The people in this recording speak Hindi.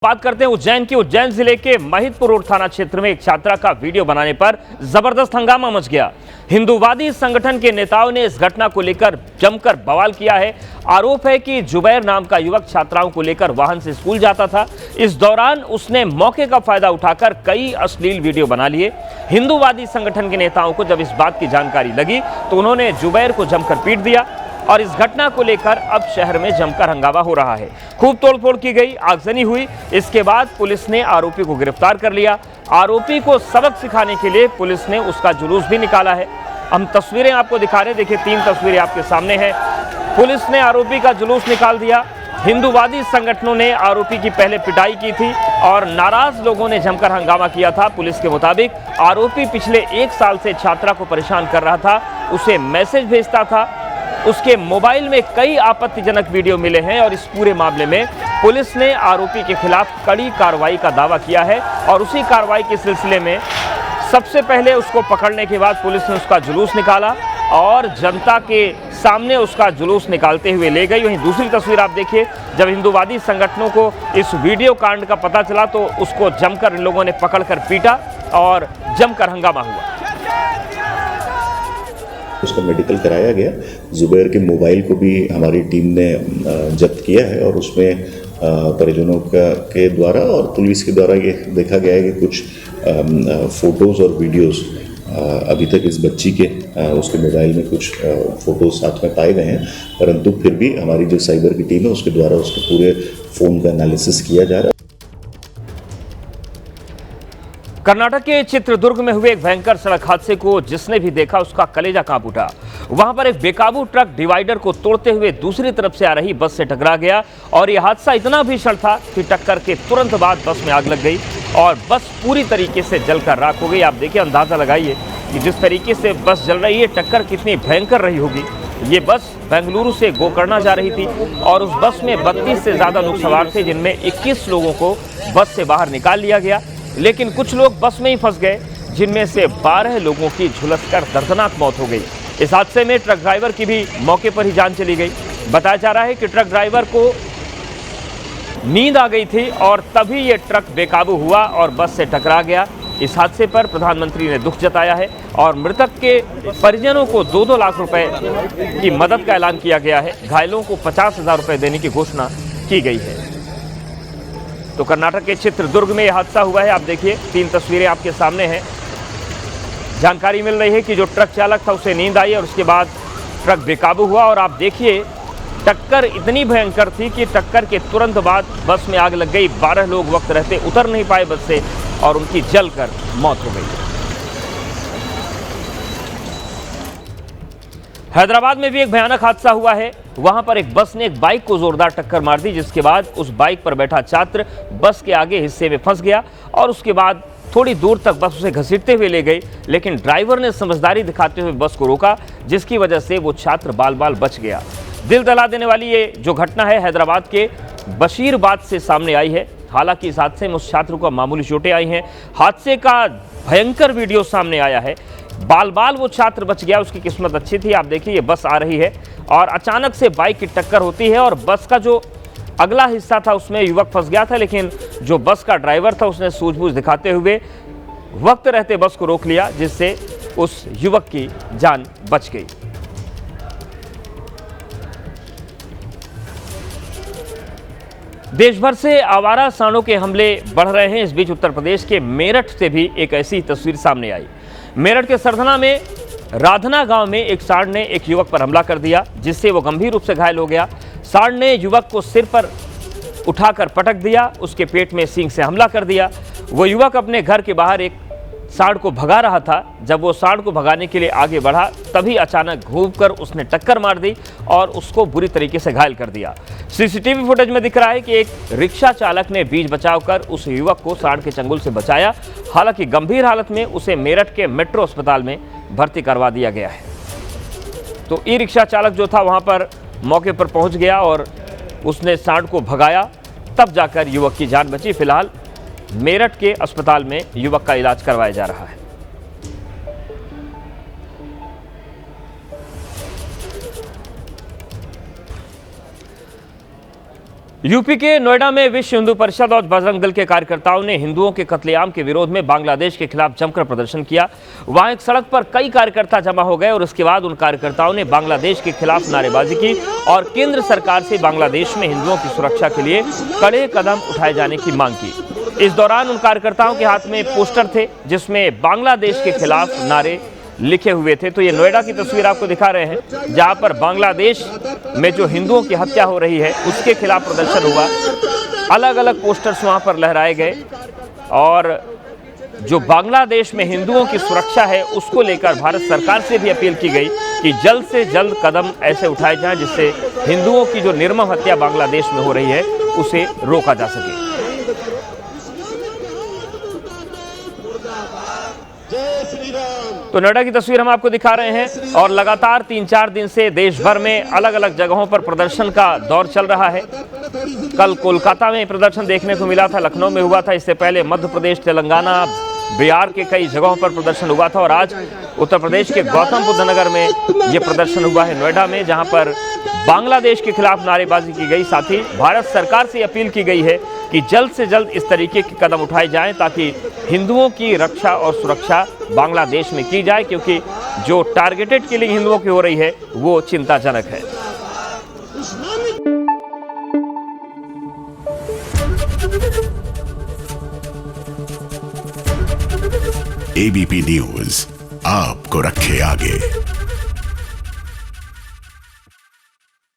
बात करते हैं उज्जैन की। उज्जैन जिले के महिदपुर रोड थाना क्षेत्र में एक छात्रा का वीडियो बनाने पर जबरदस्त हंगामा मच गया। हिंदूवादी संगठन के नेताओं ने इस घटना को लेकर जमकर बवाल किया है। आरोप है कि जुबैर नाम का युवक छात्राओं को लेकर वाहन से स्कूल जाता था। इस दौरान उसने मौके का फायदा उठाकर कई अश्लील वीडियो बना लिए। हिंदूवादी संगठन के नेताओं को जब इस बात की जानकारी लगी तो उन्होंने जुबैर को जमकर पीट दिया और इस घटना को लेकर अब शहर में जमकर हंगामा हो रहा है। खूब तोड़फोड़ की गई, आगजनी हुई। इसके बाद पुलिस ने आरोपी को गिरफ्तार कर लिया। आरोपी को सबक सिखाने के लिए पुलिस ने उसका जुलूस भी निकाला है। हम तस्वीरें आपको दिखा रहे हैं, देखिए 3 तस्वीरें आपके सामने हैं। पुलिस ने आरोपी का जुलूस निकाल दिया। हिंदूवादी संगठनों ने आरोपी की पहले पिटाई की थी और नाराज लोगों ने जमकर हंगामा किया था। पुलिस के मुताबिक आरोपी पिछले 1 साल से छात्रा को परेशान कर रहा था, उसे मैसेज भेजता था। उसके मोबाइल में कई आपत्तिजनक वीडियो मिले हैं और इस पूरे मामले में पुलिस ने आरोपी के खिलाफ कड़ी कार्रवाई का दावा किया है और उसी कार्रवाई के सिलसिले में सबसे पहले उसको पकड़ने के बाद पुलिस ने उसका जुलूस निकाला और जनता के सामने उसका जुलूस निकालते हुए ले गई। वहीं दूसरी तस्वीर आप देखिए, जब हिंदूवादी संगठनों को इस वीडियो कांड का पता चला तो उसको जमकर इन लोगों ने पकड़कर पीटा और जमकर हंगामा हुआ। उसका मेडिकल कराया गया। जुबैर के मोबाइल को भी हमारी टीम ने जब्त किया है और उसमें परिजनों के द्वारा और पुलिस के द्वारा ये देखा गया है कि कुछ फ़ोटोज़ और वीडियोज़ अभी तक इस बच्ची के उसके मोबाइल में कुछ फ़ोटोज़ साथ में पाए गए हैं, परंतु फिर भी हमारी जो साइबर की टीम है उसके द्वारा उसके पूरे फ़ोन का एनालिसिस किया जा रहा है। कर्नाटक के चित्रदुर्ग में हुए एक भयंकर सड़क हादसे को जिसने भी देखा उसका कलेजा कांप उठा। वहां पर एक बेकाबू ट्रक डिवाइडर को तोड़ते हुए दूसरी तरफ से आ रही बस से टकरा गया और यह हादसा इतना भीषण था कि टक्कर के तुरंत बाद बस में आग लग गई और बस पूरी तरीके से जलकर राख हो गई। आप देखिए, अंदाजा लगाइए कि जिस तरीके से बस जल रही है, टक्कर कितनी भयंकर रही होगी। ये बस बेंगलुरु से गोकर्णा जा रही थी और उस बस में 32 से ज्यादा लोग सवार थे, जिनमें 21 लोगों को बस से बाहर निकाल लिया गया, लेकिन कुछ लोग बस में ही फंस गए, जिनमें से 12 लोगों की झुलसकर दर्दनाक मौत हो गई। इस हादसे में ट्रक ड्राइवर की भी मौके पर ही जान चली गई। बताया जा रहा है कि ट्रक ड्राइवर को नींद आ गई थी और तभी ये ट्रक बेकाबू हुआ और बस से टकरा गया। इस हादसे पर प्रधानमंत्री ने दुख जताया है और मृतक के परिजनों को 2-2 लाख रुपए की मदद का ऐलान किया गया है। घायलों को 50,000 रुपए देने की घोषणा की गई है। तो कर्नाटक के चित्रदुर्ग में यह हादसा हुआ है। आप देखिए, 3 तस्वीरें आपके सामने हैं। जानकारी मिल रही है कि जो ट्रक चालक था उसे नींद आई और उसके बाद ट्रक बेकाबू हुआ और आप देखिए, टक्कर इतनी भयंकर थी कि टक्कर के तुरंत बाद बस में आग लग गई। 12 लोग वक्त रहते उतर नहीं पाए बस से और उनकी जलकर मौत हो गई। हैदराबाद में भी एक भयानक हादसा हुआ है। वहां पर एक बस ने एक बाइक को जोरदार टक्कर मार दी, जिसके बाद उस बाइक पर बैठा छात्र बस के आगे हिस्से में फंस गया और उसके बाद थोड़ी दूर तक बस उसे घसीटते हुए ले गई, लेकिन ड्राइवर ने समझदारी दिखाते हुए बस को रोका, जिसकी वजह से वो छात्र बाल बाल बच गया। दिल दहला देने वाली ये जो घटना है हैदराबाद के बशीरबाद से सामने आई है। हालांकि इस हादसे में उस छात्र को मामूली चोटें आई हैं। हादसे का भयंकर वीडियो सामने आया है। बाल बाल वो छात्र बच गया, उसकी किस्मत अच्छी थी। आप देखिए, ये बस आ रही है और अचानक से बाइक की टक्कर होती है और बस का जो अगला हिस्सा था उसमें युवक फंस गया था, लेकिन जो बस का ड्राइवर था उसने सूझबूझ दिखाते हुए वक्त रहते बस को रोक लिया, जिससे उस युवक की जान बच गई। देश भर से आवारा सांडों के हमले बढ़ रहे हैं। इस बीच उत्तर प्रदेश के मेरठ से भी एक ऐसी तस्वीर सामने आई। मेरठ के सरधना में राधना गांव में एक सांड ने एक युवक पर हमला कर दिया, जिससे वो गंभीर रूप से घायल हो गया। सांड ने युवक को सिर पर उठाकर पटक दिया, उसके पेट में सींग से हमला कर दिया। वो युवक अपने घर के बाहर एक सांड को भगा रहा था। जब वो सांड को भगाने के लिए आगे बढ़ा, तभी अचानक घूमकर उसने टक्कर मार दी और उसको बुरी तरीके से घायल कर दिया। सीसीटीवी फुटेज में दिख रहा है कि एक रिक्शा चालक ने बीच बचाव कर उस युवक को सांड के चंगुल से बचाया। हालांकि गंभीर हालत में उसे मेरठ के मेट्रो अस्पताल में भर्ती करवा दिया गया है। तो ई रिक्शा चालक जो था वहां पर मौके पर पहुंच गया और उसने सांड को भगाया, तब जाकर युवक की जान बची। फिलहाल मेरठ के अस्पताल में युवक का इलाज करवाया जा रहा है। यूपी के नोएडा में विश्व हिंदू परिषद और बजरंग दल के कार्यकर्ताओं ने हिंदुओं के कत्लेआम के विरोध में बांग्लादेश के खिलाफ जमकर प्रदर्शन किया। वहां एक सड़क पर कई कार्यकर्ता जमा हो गए और उसके बाद उन कार्यकर्ताओं ने बांग्लादेश के खिलाफ नारेबाजी की और केंद्र सरकार से बांग्लादेश में हिंदुओं की सुरक्षा के लिए कड़े कदम उठाए जाने की मांग की। इस दौरान उन कार्यकर्ताओं के हाथ में पोस्टर थे जिसमें बांग्लादेश के खिलाफ नारे लिखे हुए थे। तो ये नोएडा की तस्वीर आपको दिखा रहे हैं जहां पर बांग्लादेश में जो हिंदुओं की हत्या हो रही है उसके खिलाफ प्रदर्शन हुआ। अलग अलग पोस्टर्स वहां पर लहराए गए और जो बांग्लादेश में हिंदुओं की सुरक्षा है उसको लेकर भारत सरकार से भी अपील की गई कि जल्द से जल्द कदम ऐसे उठाए जाएं जिससे हिंदुओं की जो निर्मम हत्या बांग्लादेश में हो रही है उसे रोका जा सके। तो नोएडा की तस्वीर हम आपको दिखा रहे हैं और लगातार 3-4 दिन से देश भर में अलग अलग जगहों पर प्रदर्शन का दौर चल रहा है। कल कोलकाता में प्रदर्शन देखने को मिला था, लखनऊ में हुआ था, इससे पहले मध्य प्रदेश, तेलंगाना, बिहार के कई जगहों पर प्रदर्शन हुआ था और आज उत्तर प्रदेश के गौतम बुद्ध नगर में ये प्रदर्शन हुआ है नोएडा में, जहां पर बांग्लादेश के खिलाफ नारेबाजी की गई। साथ ही भारत सरकार से अपील की गई है कि जल्द से जल्द इस तरीके के कदम उठाए जाएं ताकि हिंदुओं की रक्षा और सुरक्षा बांग्लादेश में की जाए, क्योंकि जो टारगेटेड किलिंग हिंदुओं की हो रही है वो चिंताजनक है। एबीपी न्यूज आपको रखे आगे।